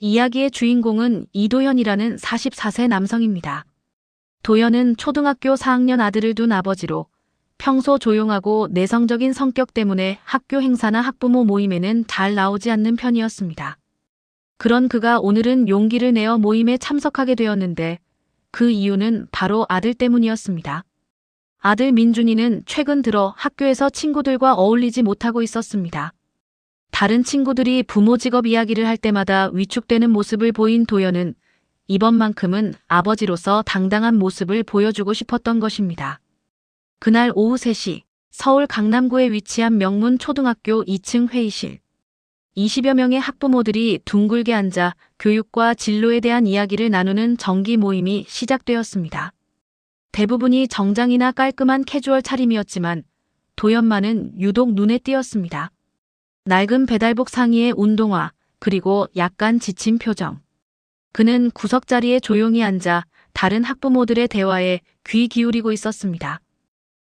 이야기의 주인공은 이도현이라는 44세 남성입니다. 도현은 초등학교 4학년 아들을 둔 아버지로 평소 조용하고 내성적인 성격 때문에 학교 행사나 학부모 모임에는 잘 나오지 않는 편이었습니다. 그런 그가 오늘은 용기를 내어 모임에 참석하게 되었는데 그 이유는 바로 아들 때문이었습니다. 아들 민준이는 최근 들어 학교에서 친구들과 어울리지 못하고 있었습니다. 다른 친구들이 부모 직업 이야기를 할 때마다 위축되는 모습을 보인 도현은 이번만큼은 아버지로서 당당한 모습을 보여주고 싶었던 것입니다. 그날 오후 3시 서울 강남구에 위치한 명문 초등학교 2층 회의실. 20여 명의 학부모들이 둥글게 앉아 교육과 진로에 대한 이야기를 나누는 정기 모임이 시작되었습니다. 대부분이 정장이나 깔끔한 캐주얼 차림이었지만 도현만은 유독 눈에 띄었습니다. 낡은 배달복 상의에 운동화, 그리고 약간 지친 표정. 그는 구석자리에 조용히 앉아 다른 학부모들의 대화에 귀 기울이고 있었습니다.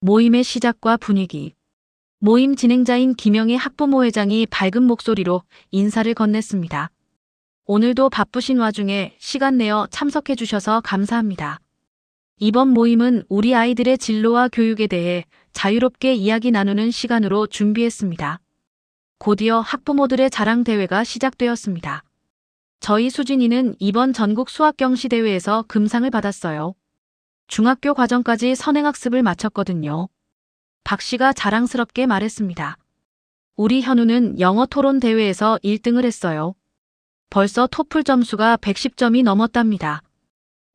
모임의 시작과 분위기. 모임 진행자인 김영희 학부모회장이 밝은 목소리로 인사를 건넸습니다. 오늘도 바쁘신 와중에 시간 내어 참석해 주셔서 감사합니다. 이번 모임은 우리 아이들의 진로와 교육에 대해 자유롭게 이야기 나누는 시간으로 준비했습니다. 곧이어 학부모들의 자랑 대회가 시작되었습니다. 저희 수진이는 이번 전국 수학경시대회에서 금상을 받았어요. 중학교 과정까지 선행학습을 마쳤거든요. 박 씨가 자랑스럽게 말했습니다. 우리 현우는 영어 토론 대회에서 1등을 했어요. 벌써 토플 점수가 110점이 넘었답니다.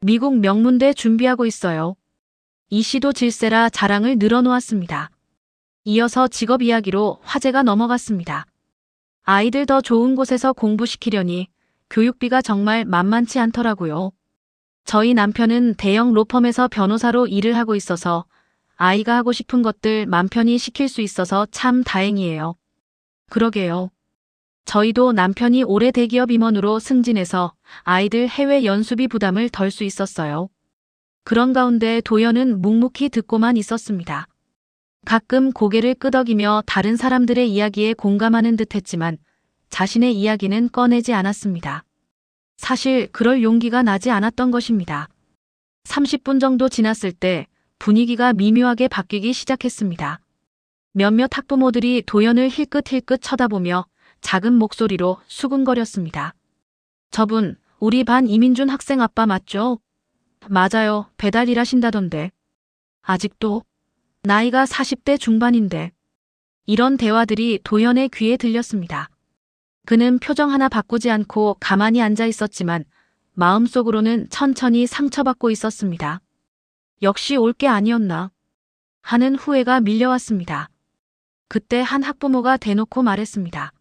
미국 명문대 준비하고 있어요. 이 씨도 질세라 자랑을 늘어놓았습니다. 이어서 직업 이야기로 화제가 넘어갔습니다. 아이들 더 좋은 곳에서 공부시키려니 교육비가 정말 만만치 않더라고요. 저희 남편은 대형 로펌에서 변호사로 일을 하고 있어서 아이가 하고 싶은 것들 맘 편히 시킬 수 있어서 참 다행이에요. 그러게요. 저희도 남편이 올해 대기업 임원으로 승진해서 아이들 해외 연수비 부담을 덜 수 있었어요. 그런 가운데 도현은 묵묵히 듣고만 있었습니다. 가끔 고개를 끄덕이며 다른 사람들의 이야기에 공감하는 듯 했지만 자신의 이야기는 꺼내지 않았습니다. 사실 그럴 용기가 나지 않았던 것입니다. 30분 정도 지났을 때 분위기가 미묘하게 바뀌기 시작했습니다. 몇몇 학부모들이 도현을 힐끗힐끗 쳐다보며 작은 목소리로 수근거렸습니다. 저분, 우리 반 이민준 학생 아빠 맞죠? 맞아요. 배달 일하신다던데. 아직도? 나이가 40대 중반인데. 이런 대화들이 도현의 귀에 들렸습니다. 그는 표정 하나 바꾸지 않고 가만히 앉아 있었지만 마음속으로는 천천히 상처받고 있었습니다. 역시 올 게 아니었나 하는 후회가 밀려왔습니다. 그때 한 학부모가 대놓고 말했습니다.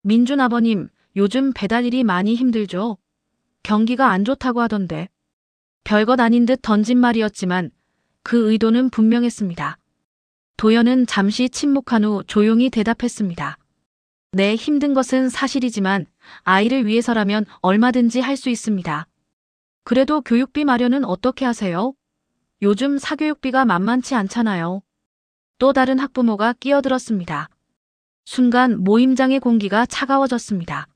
민준 아버님, 요즘 배달일이 많이 힘들죠? 경기가 안 좋다고 하던데. 별것 아닌 듯 던진 말이었지만 그 의도는 분명했습니다. 도현은 잠시 침묵한 후 조용히 대답했습니다. 네, 힘든 것은 사실이지만 아이를 위해서라면 얼마든지 할 수 있습니다. 그래도 교육비 마련은 어떻게 하세요? 요즘 사교육비가 만만치 않잖아요. 또 다른 학부모가 끼어들었습니다. 순간 모임장의 공기가 차가워졌습니다.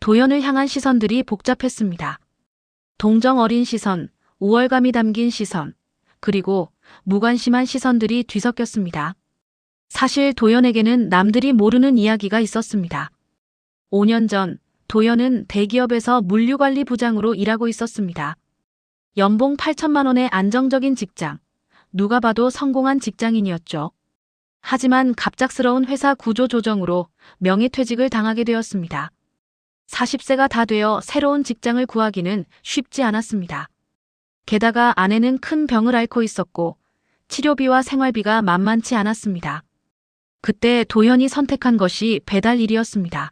도현을 향한 시선들이 복잡했습니다. 동정 어린 시선, 우월감이 담긴 시선, 그리고 무관심한 시선들이 뒤섞였습니다. 사실 도현에게는 남들이 모르는 이야기가 있었습니다. 5년 전 도현은 대기업에서 물류관리부장으로 일하고 있었습니다. 연봉 8천만 원의 안정적인 직장, 누가 봐도 성공한 직장인이었죠. 하지만 갑작스러운 회사 구조 조정으로 명예퇴직을 당하게 되었습니다. 40세가 다 되어 새로운 직장을 구하기는 쉽지 않았습니다. 게다가 아내는 큰 병을 앓고 있었고 치료비와 생활비가 만만치 않았습니다. 그때 도현이 선택한 것이 배달 일이었습니다.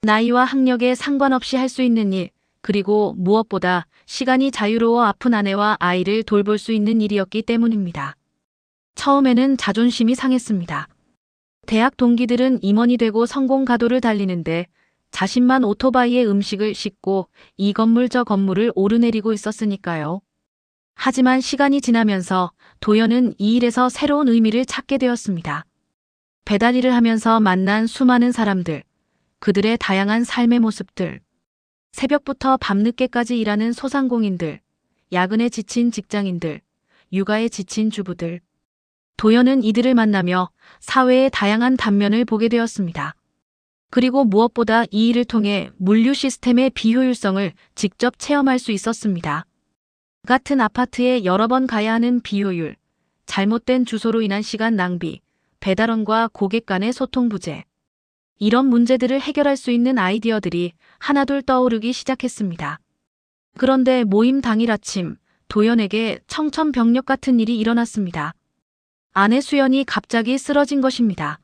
나이와 학력에 상관없이 할 수 있는 일, 그리고 무엇보다 시간이 자유로워 아픈 아내와 아이를 돌볼 수 있는 일이었기 때문입니다. 처음에는 자존심이 상했습니다. 대학 동기들은 임원이 되고 성공 가도를 달리는데 자신만 오토바이에 음식을 싣고 이 건물 저 건물을 오르내리고 있었으니까요. 하지만 시간이 지나면서 도현은 이 일에서 새로운 의미를 찾게 되었습니다. 배달 일을 하면서 만난 수많은 사람들, 그들의 다양한 삶의 모습들, 새벽부터 밤늦게까지 일하는 소상공인들, 야근에 지친 직장인들, 육아에 지친 주부들. 도연은 이들을 만나며 사회의 다양한 단면을 보게 되었습니다. 그리고 무엇보다 이 일을 통해 물류 시스템의 비효율성을 직접 체험할 수 있었습니다. 같은 아파트에 여러 번 가야 하는 비효율, 잘못된 주소로 인한 시간 낭비, 배달원과 고객 간의 소통 부재. 이런 문제들을 해결할 수 있는 아이디어들이 하나둘 떠오르기 시작했습니다. 그런데 모임 당일 아침, 도연에게 청천벽력 같은 일이 일어났습니다. 아내 수연이 갑자기 쓰러진 것입니다.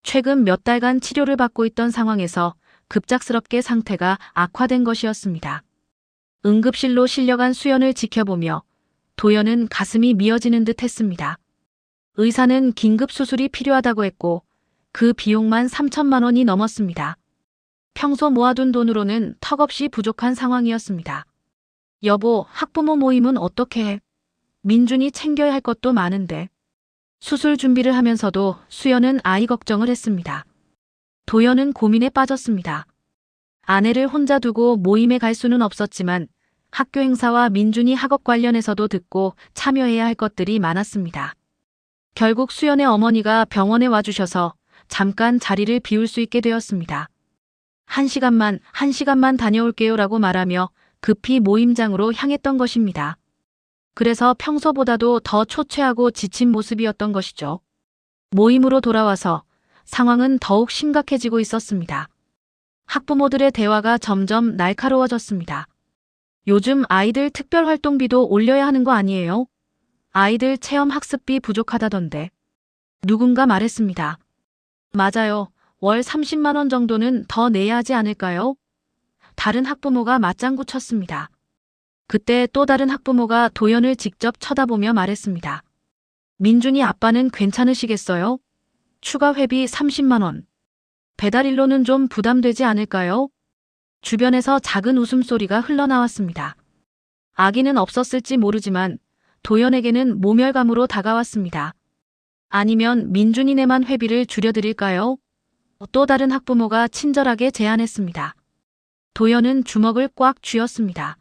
최근 몇 달간 치료를 받고 있던 상황에서 급작스럽게 상태가 악화된 것이었습니다. 응급실로 실려간 수연을 지켜보며 도연은 가슴이 미어지는 듯 했습니다. 의사는 긴급 수술이 필요하다고 했고 그 비용만 3천만 원이 넘었습니다. 평소 모아둔 돈으로는 턱없이 부족한 상황이었습니다. 여보, 학부모 모임은 어떻게 해? 민준이 챙겨야 할 것도 많은데. 수술 준비를 하면서도 수연은 아이 걱정을 했습니다. 도연은 고민에 빠졌습니다. 아내를 혼자 두고 모임에 갈 수는 없었지만 학교 행사와 민준이 학업 관련해서도 듣고 참여해야 할 것들이 많았습니다. 결국 수연의 어머니가 병원에 와주셔서 잠깐 자리를 비울 수 있게 되었습니다. 한 시간만 다녀올게요라고 말하며 급히 모임장으로 향했던 것입니다. 그래서 평소보다도 더 초췌하고 지친 모습이었던 것이죠. 모임으로 돌아와서 상황은 더욱 심각해지고 있었습니다. 학부모들의 대화가 점점 날카로워졌습니다. 요즘 아이들 특별활동비도 올려야 하는 거 아니에요? 아이들 체험 학습비 부족하다던데. 누군가 말했습니다. 맞아요. 월 30만 원 정도는 더 내야 하지 않을까요? 다른 학부모가 맞장구 쳤습니다. 그때 또 다른 학부모가 도연을 직접 쳐다보며 말했습니다. 민준이 아빠는 괜찮으시겠어요? 추가 회비 30만 원. 배달일로는 좀 부담되지 않을까요? 주변에서 작은 웃음소리가 흘러나왔습니다. 아기는 없었을지 모르지만 도연에게는 모멸감으로 다가왔습니다. 아니면 민준이네만 회비를 줄여드릴까요? 또 다른 학부모가 친절하게 제안했습니다. 도연은 주먹을 꽉 쥐었습니다.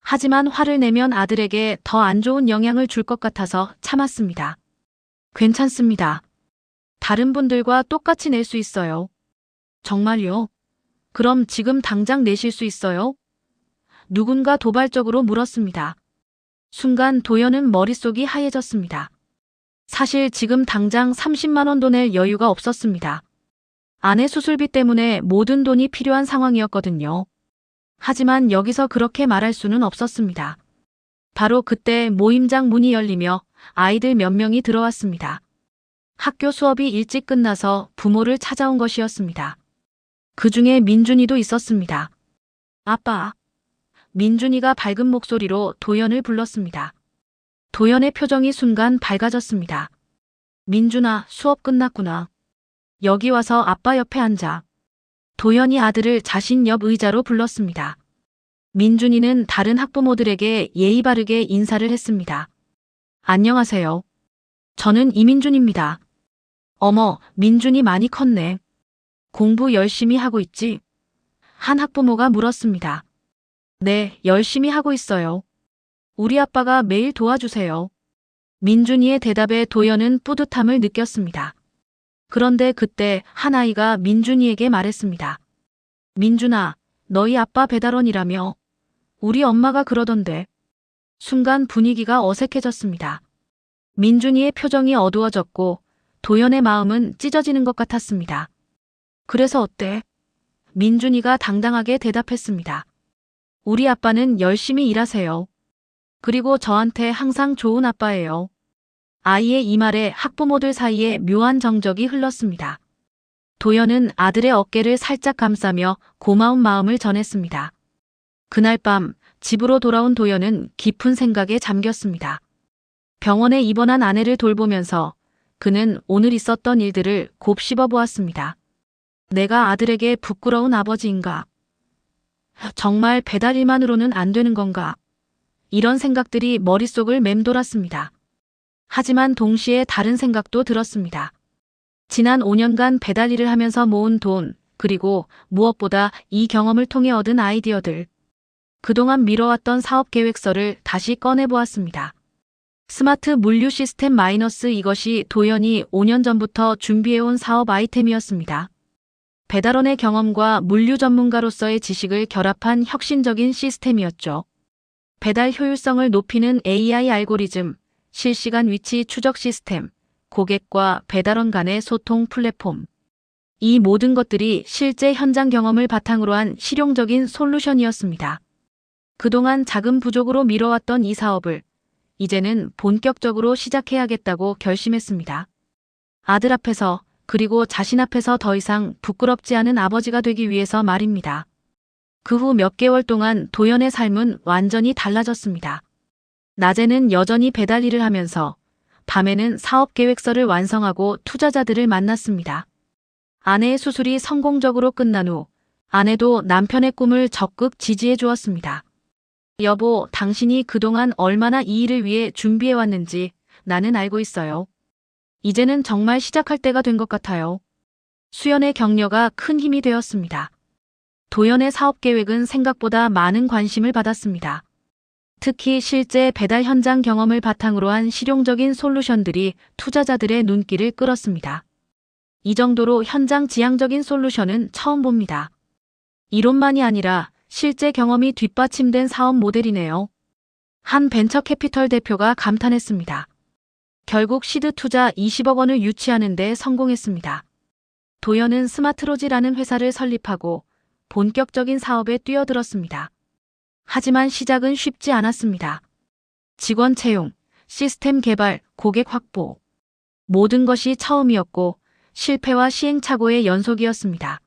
하지만 화를 내면 아들에게 더 안 좋은 영향을 줄 것 같아서 참았습니다. 괜찮습니다. 다른 분들과 똑같이 낼 수 있어요. 정말요? 그럼 지금 당장 내실 수 있어요? 누군가 도발적으로 물었습니다. 순간 도연은 머릿속이 하얘졌습니다. 사실 지금 당장 30만 원도 낼 여유가 없었습니다. 아내 수술비 때문에 모든 돈이 필요한 상황이었거든요. 하지만 여기서 그렇게 말할 수는 없었습니다. 바로 그때 모임장 문이 열리며 아이들 몇 명이 들어왔습니다. 학교 수업이 일찍 끝나서 부모를 찾아온 것이었습니다. 그 중에 민준이도 있었습니다. 아빠. 민준이가 밝은 목소리로 도연을 불렀습니다. 도연의 표정이 순간 밝아졌습니다. 민준아, 수업 끝났구나. 여기 와서 아빠 옆에 앉아. 도연이 아들을 자신 옆 의자로 불렀습니다. 민준이는 다른 학부모들에게 예의 바르게 인사를 했습니다. 안녕하세요. 저는 이민준입니다. 어머, 민준이 많이 컸네. 공부 열심히 하고 있지? 한 학부모가 물었습니다. 네, 열심히 하고 있어요. 우리 아빠가 매일 도와주세요. 민준이의 대답에 도연은 뿌듯함을 느꼈습니다. 그런데 그때 한 아이가 민준이에게 말했습니다. 민준아, 너희 아빠 배달원이라며? 우리 엄마가 그러던데. 순간 분위기가 어색해졌습니다. 민준이의 표정이 어두워졌고 도연의 마음은 찢어지는 것 같았습니다. 그래서 어때? 민준이가 당당하게 대답했습니다. 우리 아빠는 열심히 일하세요. 그리고 저한테 항상 좋은 아빠예요. 아이의 이 말에 학부모들 사이에 묘한 정적이 흘렀습니다. 도연은 아들의 어깨를 살짝 감싸며 고마운 마음을 전했습니다. 그날 밤 집으로 돌아온 도연은 깊은 생각에 잠겼습니다. 병원에 입원한 아내를 돌보면서 그는 오늘 있었던 일들을 곱씹어 보았습니다. 내가 아들에게 부끄러운 아버지인가? 정말 배달 일만으로는 안 되는 건가? 이런 생각들이 머릿속을 맴돌았습니다. 하지만 동시에 다른 생각도 들었습니다. 지난 5년간 배달 일을 하면서 모은 돈, 그리고 무엇보다 이 경험을 통해 얻은 아이디어들. 그동안 미뤄왔던 사업 계획서를 다시 꺼내보았습니다. 스마트 물류 시스템 마이너스 이것이 도연이 5년 전부터 준비해온 사업 아이템이었습니다. 배달원의 경험과 물류 전문가로서의 지식을 결합한 혁신적인 시스템이었죠. 배달 효율성을 높이는 AI 알고리즘, 실시간 위치 추적 시스템, 고객과 배달원 간의 소통 플랫폼. 이 모든 것들이 실제 현장 경험을 바탕으로 한 실용적인 솔루션이었습니다. 그동안 자금 부족으로 미뤄왔던 이 사업을 이제는 본격적으로 시작해야겠다고 결심했습니다. 아들 앞에서 그리고 자신 앞에서 더 이상 부끄럽지 않은 아버지가 되기 위해서 말입니다. 그 후 몇 개월 동안 도연의 삶은 완전히 달라졌습니다. 낮에는 여전히 배달 일을 하면서 밤에는 사업 계획서를 완성하고 투자자들을 만났습니다. 아내의 수술이 성공적으로 끝난 후 아내도 남편의 꿈을 적극 지지해 주었습니다. 여보, 당신이 그동안 얼마나 이 일을 위해 준비해왔는지 나는 알고 있어요. 이제는 정말 시작할 때가 된 것 같아요. 수연의 격려가 큰 힘이 되었습니다. 도연의 사업 계획은 생각보다 많은 관심을 받았습니다. 특히 실제 배달 현장 경험을 바탕으로 한 실용적인 솔루션들이 투자자들의 눈길을 끌었습니다. 이 정도로 현장 지향적인 솔루션은 처음 봅니다. 이론만이 아니라 실제 경험이 뒷받침된 사업 모델이네요. 한 벤처 캐피털 대표가 감탄했습니다. 결국 시드 투자 20억 원을 유치하는 데 성공했습니다. 도연은 스마트로지라는 회사를 설립하고 본격적인 사업에 뛰어들었습니다. 하지만 시작은 쉽지 않았습니다. 직원 채용, 시스템 개발, 고객 확보. 모든 것이 처음이었고 실패와 시행착오의 연속이었습니다.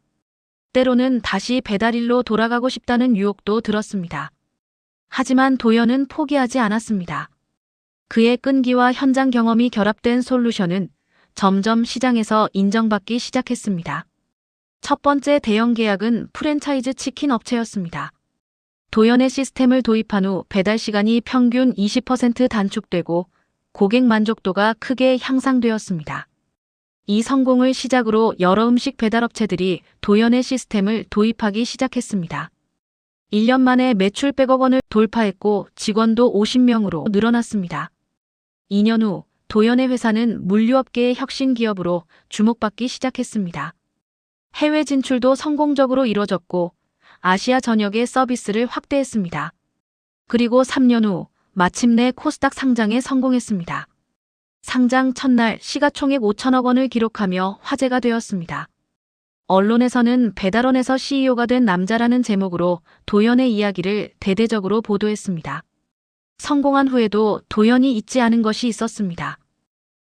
때로는 다시 배달일로 돌아가고 싶다는 유혹도 들었습니다. 하지만 도연은 포기하지 않았습니다. 그의 끈기와 현장 경험이 결합된 솔루션은 점점 시장에서 인정받기 시작했습니다. 첫 번째 대형 계약은 프랜차이즈 치킨 업체였습니다. 도연의 시스템을 도입한 후 배달 시간이 평균 20% 단축되고 고객 만족도가 크게 향상되었습니다. 이 성공을 시작으로 여러 음식 배달업체들이 도연의 시스템을 도입하기 시작했습니다. 1년 만에 매출 100억 원을 돌파했고 직원도 50명으로 늘어났습니다. 2년 후 도연의 회사는 물류업계의 혁신 기업으로 주목받기 시작했습니다. 해외 진출도 성공적으로 이뤄졌고 아시아 전역의 서비스를 확대했습니다. 그리고 3년 후 마침내 코스닥 상장에 성공했습니다. 상장 첫날 시가총액 5천억 원을 기록하며 화제가 되었습니다. 언론에서는 배달원에서 CEO가 된 남자라는 제목으로 도연의 이야기를 대대적으로 보도했습니다. 성공한 후에도 도연이 잊지 않은 것이 있었습니다.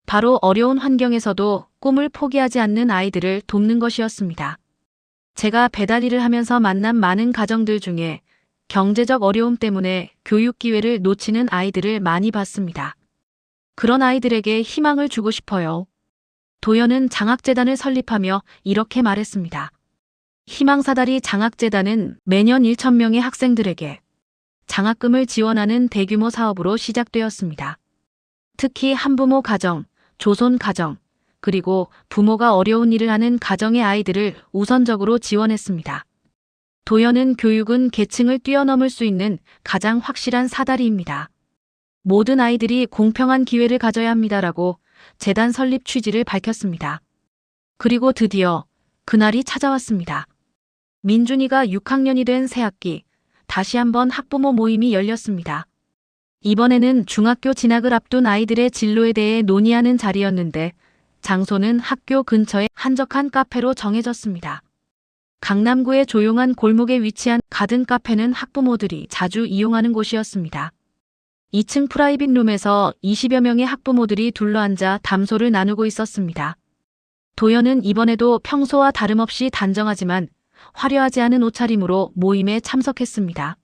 바로 어려운 환경에서도 꿈을 포기하지 않는 아이들을 돕는 것이었습니다. 제가 배달 일을 하면서 만난 많은 가정들 중에 경제적 어려움 때문에 교육 기회를 놓치는 아이들을 많이 봤습니다. 그런 아이들에게 희망을 주고 싶어요. 도연은 장학재단을 설립하며 이렇게 말했습니다. 희망사다리 장학재단은 매년 1,000명의 학생들에게 장학금을 지원하는 대규모 사업으로 시작되었습니다. 특히 한부모 가정, 조손 가정, 그리고 부모가 어려운 일을 하는 가정의 아이들을 우선적으로 지원했습니다. 도연은 교육은 계층을 뛰어넘을 수 있는 가장 확실한 사다리입니다. 모든 아이들이 공평한 기회를 가져야 합니다라고 재단 설립 취지를 밝혔습니다. 그리고 드디어 그날이 찾아왔습니다. 민준이가 6학년이 된 새학기, 다시 한번 학부모 모임이 열렸습니다. 이번에는 중학교 진학을 앞둔 아이들의 진로에 대해 논의하는 자리였는데 장소는 학교 근처의 한적한 카페로 정해졌습니다. 강남구의 조용한 골목에 위치한 가든 카페는 학부모들이 자주 이용하는 곳이었습니다. 2층 프라이빗 룸에서 20여 명의 학부모들이 둘러앉아 담소를 나누고 있었습니다. 도연은 이번에도 평소와 다름없이 단정하지만 화려하지 않은 옷차림으로 모임에 참석했습니다.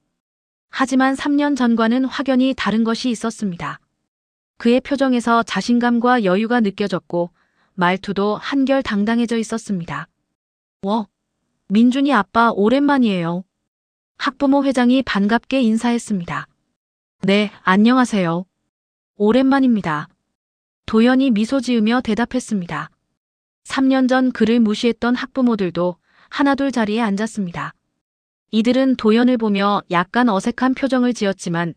하지만 3년 전과는 확연히 다른 것이 있었습니다. 그의 표정에서 자신감과 여유가 느껴졌고 말투도 한결 당당해져 있었습니다. 민준이 아빠 오랜만이에요. 학부모 회장이 반갑게 인사했습니다. 네, 안녕하세요. 오랜만입니다. 도연이 미소 지으며 대답했습니다. 3년 전 그를 무시했던 학부모들도 하나둘 자리에 앉았습니다. 이들은 도연을 보며 약간 어색한 표정을 지었지만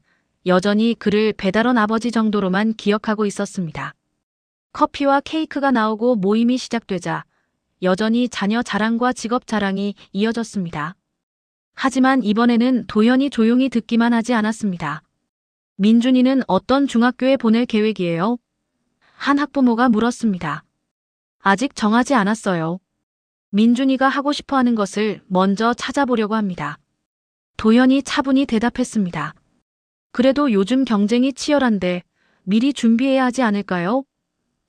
여전히 그를 배달원 아버지 정도로만 기억하고 있었습니다. 커피와 케이크가 나오고 모임이 시작되자 여전히 자녀 자랑과 직업 자랑이 이어졌습니다. 하지만 이번에는 도연이 조용히 듣기만 하지 않았습니다. 민준이는 어떤 중학교에 보낼 계획이에요? 한 학부모가 물었습니다. 아직 정하지 않았어요. 민준이가 하고 싶어 하는 것을 먼저 찾아보려고 합니다. 도연이 차분히 대답했습니다. 그래도 요즘 경쟁이 치열한데 미리 준비해야 하지 않을까요?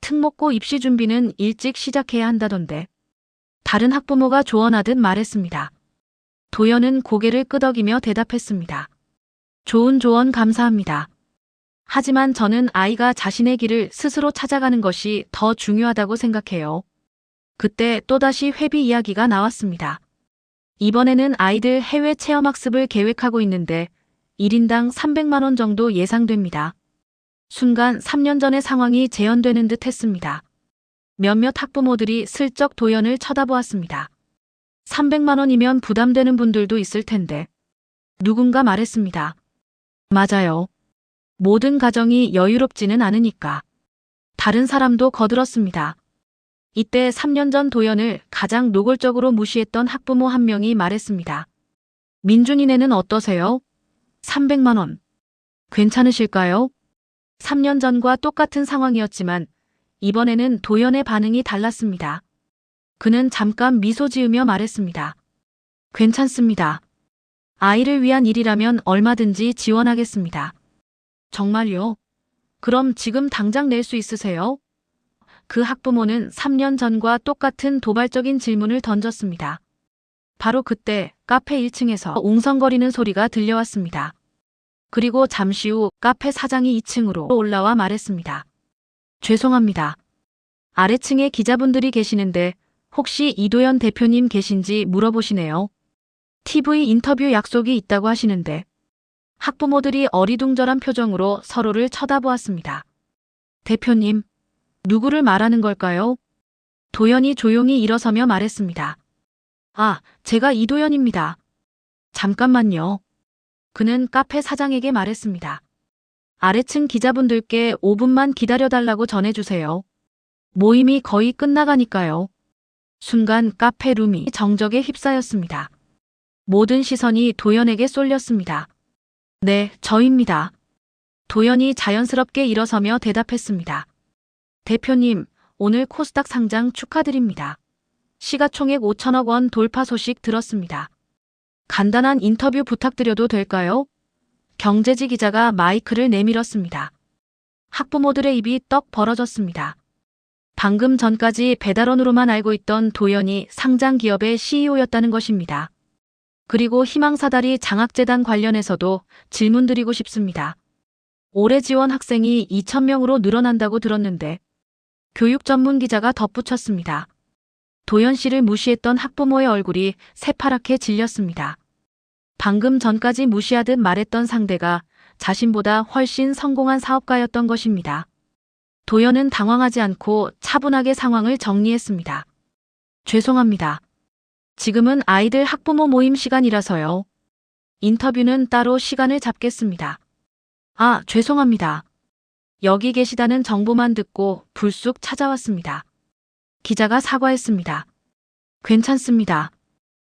특목고 입시 준비는 일찍 시작해야 한다던데. 다른 학부모가 조언하듯 말했습니다. 도연은 고개를 끄덕이며 대답했습니다. 좋은 조언 감사합니다. 하지만 저는 아이가 자신의 길을 스스로 찾아가는 것이 더 중요하다고 생각해요. 그때 또다시 회비 이야기가 나왔습니다. 이번에는 아이들 해외 체험학습을 계획하고 있는데 1인당 300만 원 정도 예상됩니다. 순간 3년 전의 상황이 재현되는 듯 했습니다. 몇몇 학부모들이 슬쩍 도연을 쳐다보았습니다. 300만 원이면 부담되는 분들도 있을 텐데. 누군가 말했습니다. 맞아요. 모든 가정이 여유롭지는 않으니까. 다른 사람도 거들었습니다. 이때 3년 전 도연을 가장 노골적으로 무시했던 학부모 한 명이 말했습니다. 민준이네는 어떠세요? 300만 원. 괜찮으실까요? 3년 전과 똑같은 상황이었지만 이번에는 도연의 반응이 달랐습니다. 그는 잠깐 미소 지으며 말했습니다. 괜찮습니다. 아이를 위한 일이라면 얼마든지 지원하겠습니다. 정말요? 그럼 지금 당장 낼 수 있으세요? 그 학부모는 3년 전과 똑같은 도발적인 질문을 던졌습니다. 바로 그때 카페 1층에서 웅성거리는 소리가 들려왔습니다. 그리고 잠시 후 카페 사장이 2층으로 올라와 말했습니다. 죄송합니다. 아래층에 기자분들이 계시는데 혹시 이도연 대표님 계신지 물어보시네요. TV 인터뷰 약속이 있다고 하시는데. 학부모들이 어리둥절한 표정으로 서로를 쳐다보았습니다. 대표님, 누구를 말하는 걸까요? 도연이 조용히 일어서며 말했습니다. 아, 제가 이도연입니다. 잠깐만요. 그는 카페 사장에게 말했습니다. 아래층 기자분들께 5분만 기다려달라고 전해주세요. 모임이 거의 끝나가니까요. 순간 카페 룸이 정적에 휩싸였습니다. 모든 시선이 도연에게 쏠렸습니다. 네, 저입니다. 도연이 자연스럽게 일어서며 대답했습니다. 대표님, 오늘 코스닥 상장 축하드립니다. 시가총액 5천억 원 돌파 소식 들었습니다. 간단한 인터뷰 부탁드려도 될까요? 경제지 기자가 마이크를 내밀었습니다. 학부모들의 입이 떡 벌어졌습니다. 방금 전까지 배달원으로만 알고 있던 도연이 상장 기업의 CEO였다는 것입니다. 그리고 희망사다리 장학재단 관련해서도 질문드리고 싶습니다. 올해 지원 학생이 2,000명으로 늘어난다고 들었는데 교육 전문 기자가 덧붙였습니다. 도연 씨를 무시했던 학부모의 얼굴이 새파랗게 질렸습니다. 방금 전까지 무시하듯 말했던 상대가 자신보다 훨씬 성공한 사업가였던 것입니다. 도연은 당황하지 않고 차분하게 상황을 정리했습니다. 죄송합니다. 지금은 아이들 학부모 모임 시간이라서요. 인터뷰는 따로 시간을 잡겠습니다. 아, 죄송합니다. 여기 계시다는 정보만 듣고 불쑥 찾아왔습니다. 기자가 사과했습니다. 괜찮습니다.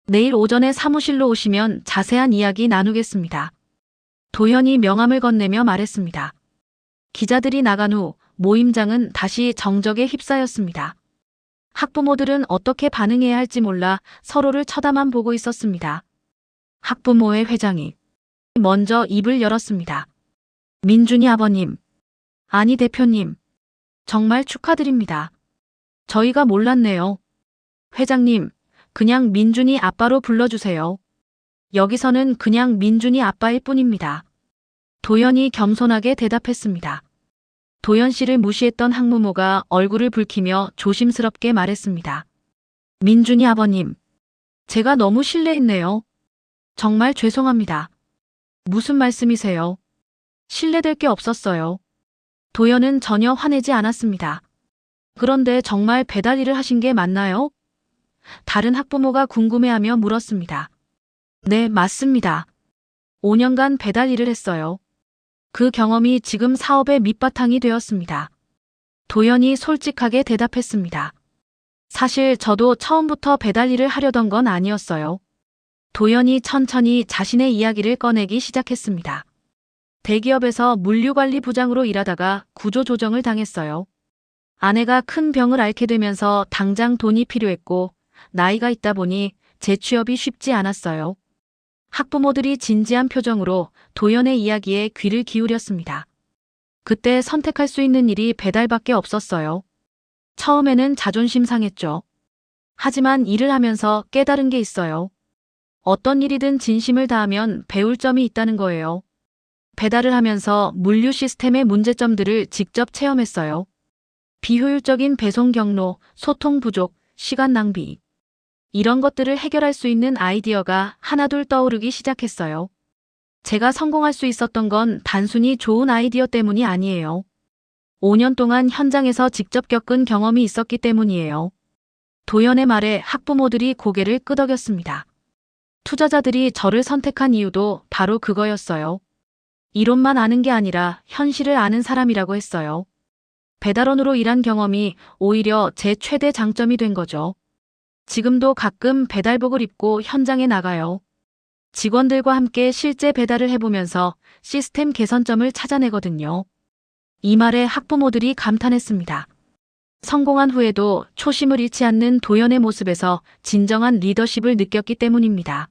내일 오전에 사무실로 오시면 자세한 이야기 나누겠습니다. 도연이 명함을 건네며 말했습니다. 기자들이 나간 후 모임장은 다시 정적에 휩싸였습니다. 학부모들은 어떻게 반응해야 할지 몰라 서로를 쳐다만 보고 있었습니다. 학부모회 회장이 먼저 입을 열었습니다. 민준이 아버님. 아니 대표님. 정말 축하드립니다. 저희가 몰랐네요. 회장님, 그냥 민준이 아빠로 불러주세요. 여기서는 그냥 민준이 아빠일 뿐입니다. 도연이 겸손하게 대답했습니다. 도연 씨를 무시했던 학부모가 얼굴을 붉히며 조심스럽게 말했습니다. 민준이 아버님, 제가 너무 실례했네요. 정말 죄송합니다. 무슨 말씀이세요? 실례될 게 없었어요. 도연은 전혀 화내지 않았습니다. 그런데 정말 배달 일을 하신 게 맞나요? 다른 학부모가 궁금해하며 물었습니다. 네, 맞습니다. 5년간 배달 일을 했어요. 그 경험이 지금 사업의 밑바탕이 되었습니다. 도연이 솔직하게 대답했습니다. 사실 저도 처음부터 배달 일을 하려던 건 아니었어요. 도연이 천천히 자신의 이야기를 꺼내기 시작했습니다. 대기업에서 물류관리부장으로 일하다가 구조조정을 당했어요. 아내가 큰 병을 앓게 되면서 당장 돈이 필요했고 나이가 있다 보니 재취업이 쉽지 않았어요. 학부모들이 진지한 표정으로 도연의 이야기에 귀를 기울였습니다. 그때 선택할 수 있는 일이 배달밖에 없었어요. 처음에는 자존심 상했죠. 하지만 일을 하면서 깨달은 게 있어요. 어떤 일이든 진심을 다하면 배울 점이 있다는 거예요. 배달을 하면서 물류 시스템의 문제점들을 직접 체험했어요. 비효율적인 배송 경로, 소통 부족, 시간 낭비. 이런 것들을 해결할 수 있는 아이디어가 하나둘 떠오르기 시작했어요. 제가 성공할 수 있었던 건 단순히 좋은 아이디어 때문이 아니에요. 5년 동안 현장에서 직접 겪은 경험이 있었기 때문이에요. 도연의 말에 학부모들이 고개를 끄덕였습니다. 투자자들이 저를 선택한 이유도 바로 그거였어요. 이론만 아는 게 아니라 현실을 아는 사람이라고 했어요. 배달원으로 일한 경험이 오히려 제 최대 장점이 된 거죠. 지금도 가끔 배달복을 입고 현장에 나가요. 직원들과 함께 실제 배달을 해보면서 시스템 개선점을 찾아내거든요. 이 말에 학부모들이 감탄했습니다. 성공한 후에도 초심을 잃지 않는 도연의 모습에서 진정한 리더십을 느꼈기 때문입니다.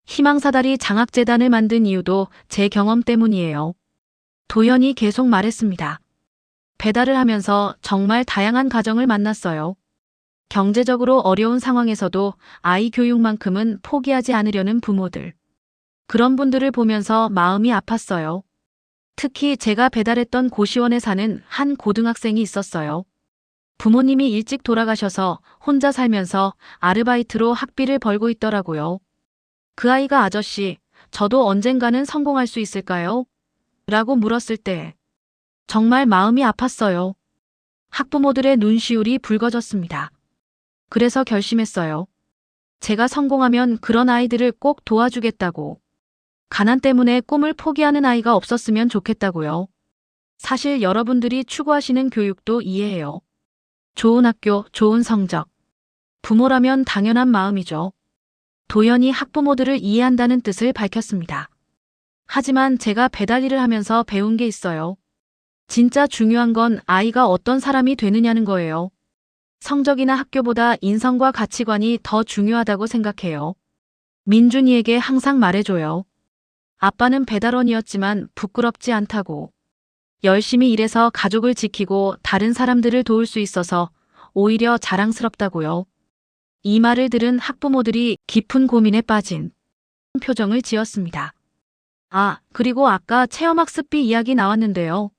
희망사다리 장학재단을 만든 이유도 제 경험 때문이에요. 도연이 계속 말했습니다. 배달을 하면서 정말 다양한 가정을 만났어요. 경제적으로 어려운 상황에서도 아이 교육만큼은 포기하지 않으려는 부모들. 그런 분들을 보면서 마음이 아팠어요. 특히 제가 배달했던 고시원에 사는 한 고등학생이 있었어요. 부모님이 일찍 돌아가셔서 혼자 살면서 아르바이트로 학비를 벌고 있더라고요. 그 아이가 아저씨, 저도 언젠가는 성공할 수 있을까요? 라고 물었을 때 정말 마음이 아팠어요. 학부모들의 눈시울이 붉어졌습니다. 그래서 결심했어요. 제가 성공하면 그런 아이들을 꼭 도와주겠다고. 가난 때문에 꿈을 포기하는 아이가 없었으면 좋겠다고요. 사실 여러분들이 추구하시는 교육도 이해해요. 좋은 학교, 좋은 성적. 부모라면 당연한 마음이죠. 도연이 학부모들을 이해한다는 뜻을 밝혔습니다. 하지만 제가 배달 일을 하면서 배운 게 있어요. 진짜 중요한 건 아이가 어떤 사람이 되느냐는 거예요. 성적이나 학교보다 인성과 가치관이 더 중요하다고 생각해요. 민준이에게 항상 말해줘요. 아빠는 배달원이었지만 부끄럽지 않다고. 열심히 일해서 가족을 지키고 다른 사람들을 도울 수 있어서 오히려 자랑스럽다고요. 이 말을 들은 학부모들이 깊은 고민에 빠진 표정을 지었습니다. 아, 그리고 아까 체험학습비 이야기 나왔는데요.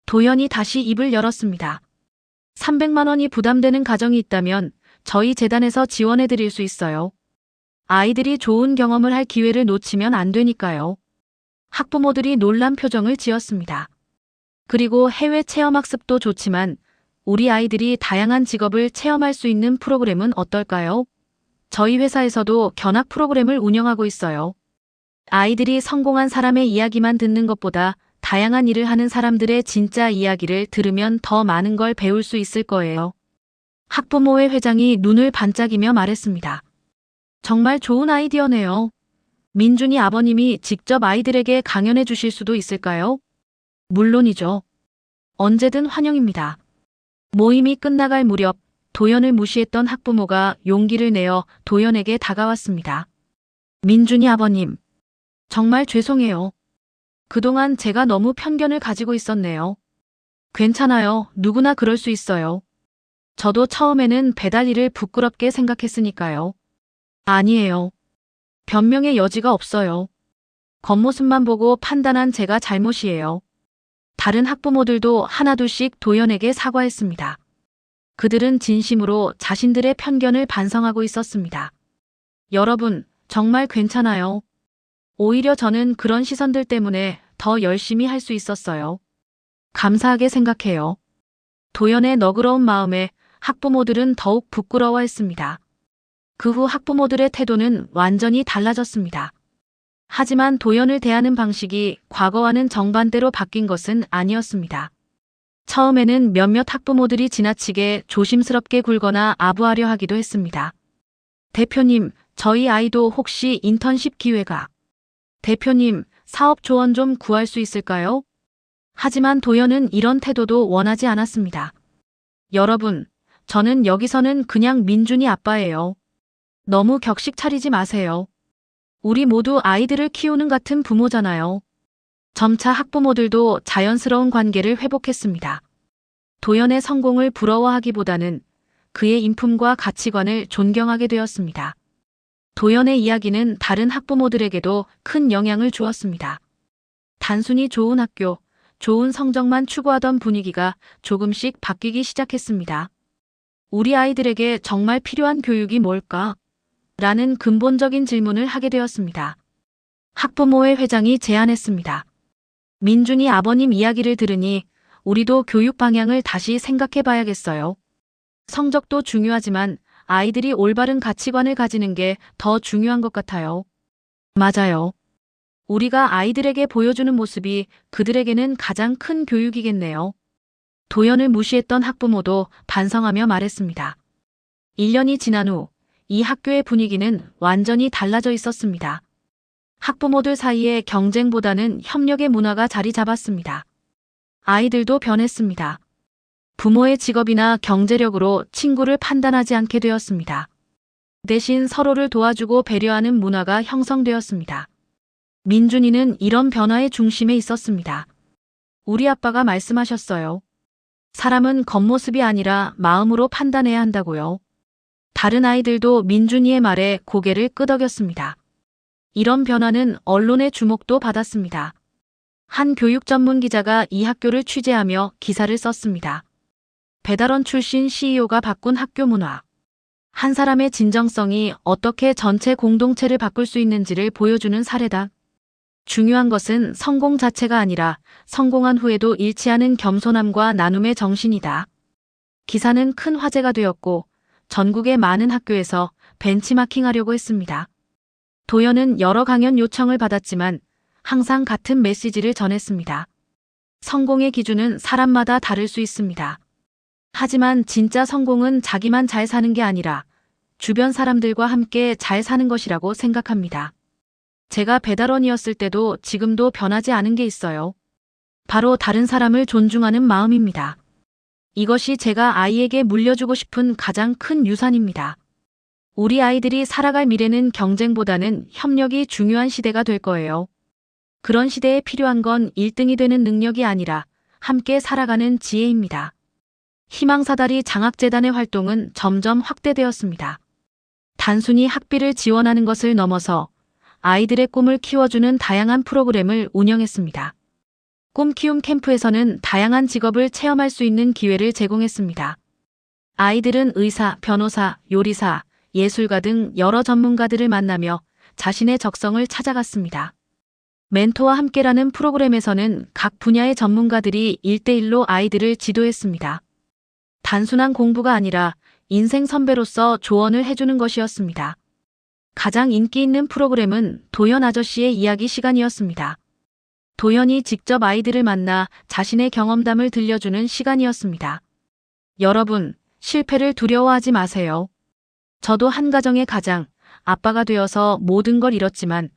도연이 다시 입을 열었습니다. 300만 원이 부담되는 가정이 있다면 저희 재단에서 지원해 드릴 수 있어요. 아이들이 좋은 경험을 할 기회를 놓치면 안 되니까요. 학부모들이 놀란 표정을 지었습니다. 그리고 해외 체험학습도 좋지만 우리 아이들이 다양한 직업을 체험할 수 있는 프로그램은 어떨까요? 저희 회사에서도 견학 프로그램을 운영하고 있어요. 아이들이 성공한 사람의 이야기만 듣는 것보다 다양한 일을 하는 사람들의 진짜 이야기를 들으면 더 많은 걸 배울 수 있을 거예요. 학부모회 회장이 눈을 반짝이며 말했습니다. 정말 좋은 아이디어네요. 민준이 아버님이 직접 아이들에게 강연해 주실 수도 있을까요? 물론이죠. 언제든 환영입니다. 모임이 끝나갈 무렵 도연을 무시했던 학부모가 용기를 내어 도연에게 다가왔습니다. 민준이 아버님, 정말 죄송해요. 그동안 제가 너무 편견을 가지고 있었네요. 괜찮아요. 누구나 그럴 수 있어요. 저도 처음에는 배달 일을 부끄럽게 생각했으니까요. 아니에요. 변명의 여지가 없어요. 겉모습만 보고 판단한 제가 잘못이에요. 다른 학부모들도 하나둘씩 도연에게 사과했습니다. 그들은 진심으로 자신들의 편견을 반성하고 있었습니다. 여러분, 정말 괜찮아요. 오히려 저는 그런 시선들 때문에 더 열심히 할 수 있었어요. 감사하게 생각해요. 도연의 너그러운 마음에 학부모들은 더욱 부끄러워했습니다. 그 후 학부모들의 태도는 완전히 달라졌습니다. 하지만 도연을 대하는 방식이 과거와는 정반대로 바뀐 것은 아니었습니다. 처음에는 몇몇 학부모들이 지나치게 조심스럽게 굴거나 아부하려 하기도 했습니다. 대표님, 저희 아이도 혹시 인턴십 기회가. 대표님, 사업 조언 좀 구할 수 있을까요? 하지만 도연은 이런 태도도 원하지 않았습니다. 여러분, 저는 여기서는 그냥 민준이 아빠예요. 너무 격식 차리지 마세요. 우리 모두 아이들을 키우는 같은 부모잖아요. 점차 학부모들도 자연스러운 관계를 회복했습니다. 도연의 성공을 부러워하기보다는 그의 인품과 가치관을 존경하게 되었습니다. 도연의 이야기는 다른 학부모들에게도 큰 영향을 주었습니다. 단순히 좋은 학교, 좋은 성적만 추구하던 분위기가 조금씩 바뀌기 시작했습니다. 우리 아이들에게 정말 필요한 교육이 뭘까? 라는 근본적인 질문을 하게 되었습니다. 학부모회 회장이 제안했습니다. 민준이 아버님 이야기를 들으니 우리도 교육 방향을 다시 생각해 봐야겠어요. 성적도 중요하지만 아이들이 올바른 가치관을 가지는 게 더 중요한 것 같아요. 맞아요. 우리가 아이들에게 보여주는 모습이 그들에게는 가장 큰 교육이겠네요. 도연을 무시했던 학부모도 반성하며 말했습니다. 1년이 지난 후 이 학교의 분위기는 완전히 달라져 있었습니다. 학부모들 사이에 경쟁보다는 협력의 문화가 자리 잡았습니다. 아이들도 변했습니다. 부모의 직업이나 경제력으로 친구를 판단하지 않게 되었습니다. 대신 서로를 도와주고 배려하는 문화가 형성되었습니다. 민준이는 이런 변화의 중심에 있었습니다. 우리 아빠가 말씀하셨어요. 사람은 겉모습이 아니라 마음으로 판단해야 한다고요. 다른 아이들도 민준이의 말에 고개를 끄덕였습니다. 이런 변화는 언론의 주목도 받았습니다. 한 교육 전문 기자가 이 학교를 취재하며 기사를 썼습니다. 배달원 출신 CEO가 바꾼 학교 문화. 한 사람의 진정성이 어떻게 전체 공동체를 바꿀 수 있는지를 보여주는 사례다. 중요한 것은 성공 자체가 아니라 성공한 후에도 잃지 않은 겸손함과 나눔의 정신이다. 기사는 큰 화제가 되었고 전국의 많은 학교에서 벤치마킹하려고 했습니다. 도연은 여러 강연 요청을 받았지만 항상 같은 메시지를 전했습니다. 성공의 기준은 사람마다 다를 수 있습니다. 하지만 진짜 성공은 자기만 잘 사는 게 아니라 주변 사람들과 함께 잘 사는 것이라고 생각합니다. 제가 배달원이었을 때도 지금도 변하지 않은 게 있어요. 바로 다른 사람을 존중하는 마음입니다. 이것이 제가 아이에게 물려주고 싶은 가장 큰 유산입니다. 우리 아이들이 살아갈 미래는 경쟁보다는 협력이 중요한 시대가 될 거예요. 그런 시대에 필요한 건 1등이 되는 능력이 아니라 함께 살아가는 지혜입니다. 희망사다리 장학재단의 활동은 점점 확대되었습니다. 단순히 학비를 지원하는 것을 넘어서 아이들의 꿈을 키워주는 다양한 프로그램을 운영했습니다. 꿈키움 캠프에서는 다양한 직업을 체험할 수 있는 기회를 제공했습니다. 아이들은 의사, 변호사, 요리사, 예술가 등 여러 전문가들을 만나며 자신의 적성을 찾아갔습니다. 멘토와 함께라는 프로그램에서는 각 분야의 전문가들이 1대1로 아이들을 지도했습니다. 단순한 공부가 아니라 인생 선배로서 조언을 해주는 것이었습니다. 가장 인기 있는 프로그램은 도연 아저씨의 이야기 시간이었습니다. 도연이 직접 아이들을 만나 자신의 경험담을 들려주는 시간이었습니다. 여러분, 실패를 두려워하지 마세요. 저도 한 가정의 가장, 아빠가 되어서 모든 걸 잃었지만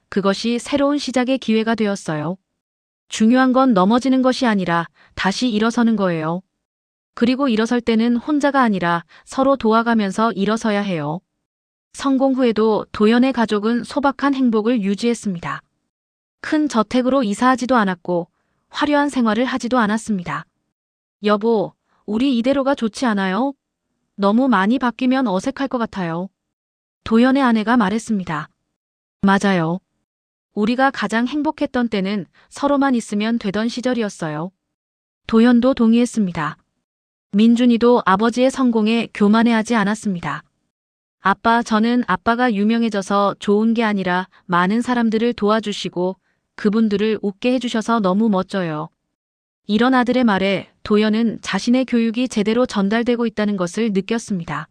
그것이 새로운 시작의 기회가 되었어요. 중요한 건 넘어지는 것이 아니라 다시 일어서는 거예요. 그리고 일어설 때는 혼자가 아니라 서로 도와가면서 일어서야 해요. 성공 후에도 도연의 가족은 소박한 행복을 유지했습니다. 큰 저택으로 이사하지도 않았고 화려한 생활을 하지도 않았습니다. 여보, 우리 이대로가 좋지 않아요? 너무 많이 바뀌면 어색할 것 같아요. 도연의 아내가 말했습니다. 맞아요. 우리가 가장 행복했던 때는 서로만 있으면 되던 시절이었어요. 도연도 동의했습니다. 민준이도 아버지의 성공에 교만해하지 않았습니다. 아빠, 저는 아빠가 유명해져서 좋은 게 아니라 많은 사람들을 도와주시고 그분들을 웃게 해주셔서 너무 멋져요. 이런 아들의 말에 도연은 자신의 교육이 제대로 전달되고 있다는 것을 느꼈습니다.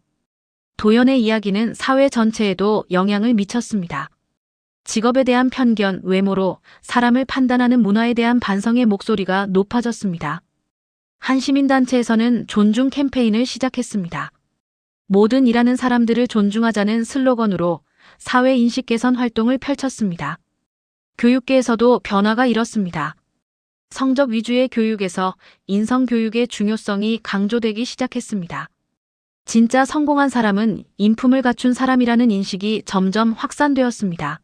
도연의 이야기는 사회 전체에도 영향을 미쳤습니다. 직업에 대한 편견, 외모로 사람을 판단하는 문화에 대한 반성의 목소리가 높아졌습니다. 한 시민단체에서는 존중 캠페인을 시작했습니다. 모든 일하는 사람들을 존중하자는 슬로건으로 사회 인식 개선 활동을 펼쳤습니다. 교육계에서도 변화가 일었습니다. 성적 위주의 교육에서 인성 교육의 중요성이 강조되기 시작했습니다. 진짜 성공한 사람은 인품을 갖춘 사람이라는 인식이 점점 확산되었습니다.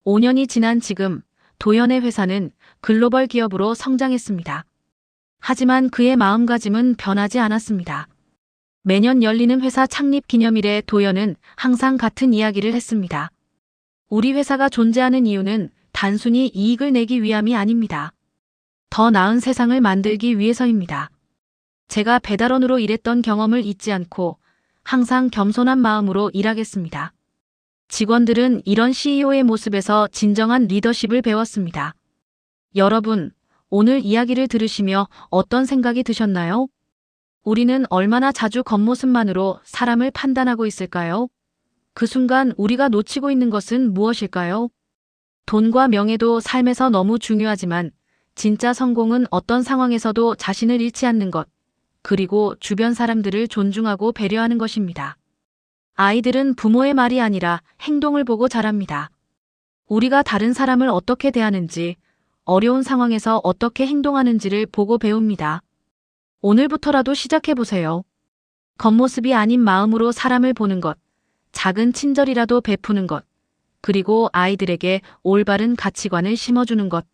5년이 지난 지금 도연의 회사는 글로벌 기업으로 성장했습니다. 하지만 그의 마음가짐은 변하지 않았습니다. 매년 열리는 회사 창립 기념일에 도연은 항상 같은 이야기를 했습니다. 우리 회사가 존재하는 이유는 단순히 이익을 내기 위함이 아닙니다. 더 나은 세상을 만들기 위해서입니다. 제가 배달원으로 일했던 경험을 잊지 않고 항상 겸손한 마음으로 일하겠습니다. 직원들은 이런 CEO의 모습에서 진정한 리더십을 배웠습니다. 여러분, 오늘 이야기를 들으시며 어떤 생각이 드셨나요? 우리는 얼마나 자주 겉모습만으로 사람을 판단하고 있을까요? 그 순간 우리가 놓치고 있는 것은 무엇일까요? 돈과 명예도 삶에서 너무 중요하지만 진짜 성공은 어떤 상황에서도 자신을 잃지 않는 것, 그리고 주변 사람들을 존중하고 배려하는 것입니다. 아이들은 부모의 말이 아니라 행동을 보고 자랍니다. 우리가 다른 사람을 어떻게 대하는지, 어려운 상황에서 어떻게 행동하는지를 보고 배웁니다. 오늘부터라도 시작해보세요. 겉모습이 아닌 마음으로 사람을 보는 것, 작은 친절이라도 베푸는 것, 그리고 아이들에게 올바른 가치관을 심어주는 것.